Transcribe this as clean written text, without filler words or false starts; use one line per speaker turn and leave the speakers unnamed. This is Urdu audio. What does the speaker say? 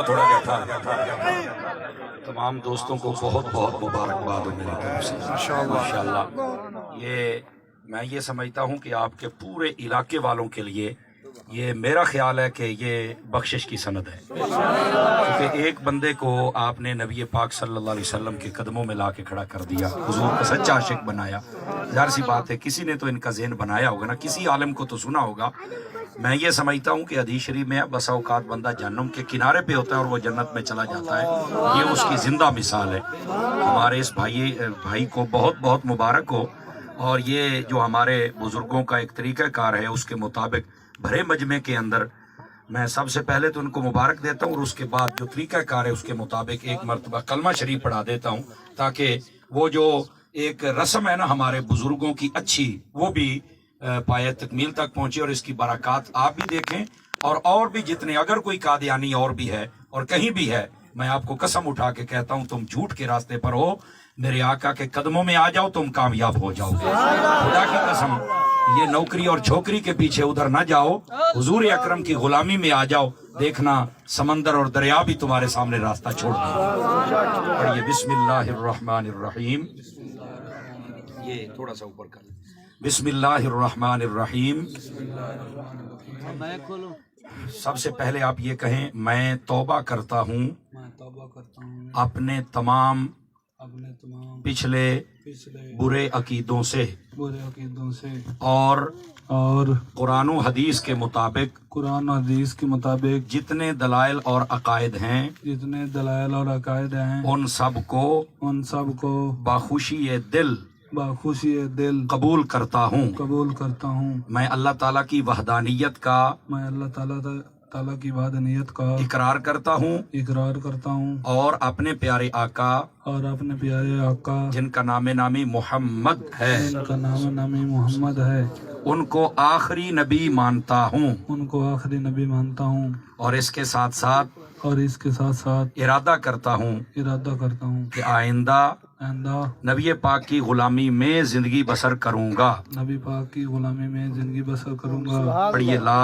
ذرا تھوڑا بیٹھا تمام دوستوں کو بہت بہت مبارکباد میری طرف سے ماشاءاللہ. میں سمجھتا ہوں کہ آپ کے پورے علاقے والوں کے لیے یہ میرا خیال ہے کہ یہ بخشش کی سند ہے، کیونکہ ایک بندے کو آپ نے نبی پاک صلی اللہ علیہ وسلم کے قدموں میں لا کے کھڑا کر دیا، حضور کا سچا عاشق بنایا. ظاہر سی بات ہے کسی نے تو ان کا ذہن بنایا ہوگا نا، کسی عالم کو تو سنا ہوگا. میں یہ سمجھتا ہوں کہ حدیث شریف میں بسا اوقات بندہ جہنم کے کنارے پہ ہوتا ہے اور وہ جنت میں چلا جاتا ہے. یہ اس کی زندہ مثال ہے. ہمارے اس بھائی کو بہت بہت مبارک ہو. اور یہ جو ہمارے بزرگوں کا ایک طریقہ کار ہے اس کے مطابق بھرے مجمع کے اندر میں سب سے پہلے تو ان کو مبارک دیتا ہوں، اور اس کے بعد جو طریقہ کار ہے اس کے مطابق ایک مرتبہ کلمہ شریف پڑھا دیتا ہوں، تاکہ وہ جو ایک رسم ہے نا ہمارے بزرگوں کی اچھی، وہ بھی پایہ تکمیل تک پہنچے، اور اس کی برکات آپ بھی دیکھیں. اور بھی جتنے، اگر کوئی قادیانی اور بھی ہے اور کہیں بھی ہے، میں آپ کو قسم اٹھا کے کہتا ہوں تم جھوٹ کے راستے پر ہو، میرے آقا کے قدموں میں آ جاؤ تم کامیاب ہو جاؤ گے. خدا کی قسم، یہ نوکری اور چھوکری کے پیچھے ادھر نہ جاؤ، حضور اکرم کی غلامی میں آ جاؤ، دیکھنا سمندر اور دریا بھی تمہارے سامنے راستہ چھوڑ دیں گے. پڑھیے بسم اللہ الرحمن الرحیم. یہ تھوڑا سا اوپر کر لیں. بسم اللہ الرحمن الرحیم. سب سے پہلے آپ یہ کہیں، میں توبہ کرتا ہوں اپنے تمام پچھلے برے عقیدوں سے اور قرآن و حدیث کے مطابق جتنے دلائل اور عقائد ہیں ان سب کو بخوشی دل قبول کرتا ہوں. میں اللہ تعالیٰ کی وحدانیت کا اقرار کرتا ہوں اور اپنے پیارے آقا جن کا نام نامی محمد ہے ان کو آخری نبی مانتا ہوں. اور اس کے ساتھ ساتھ ارادہ کرتا ہوں کہ آئندہ نبی پاک کی غلامی میں زندگی بسر کروں گا. پڑھیے لا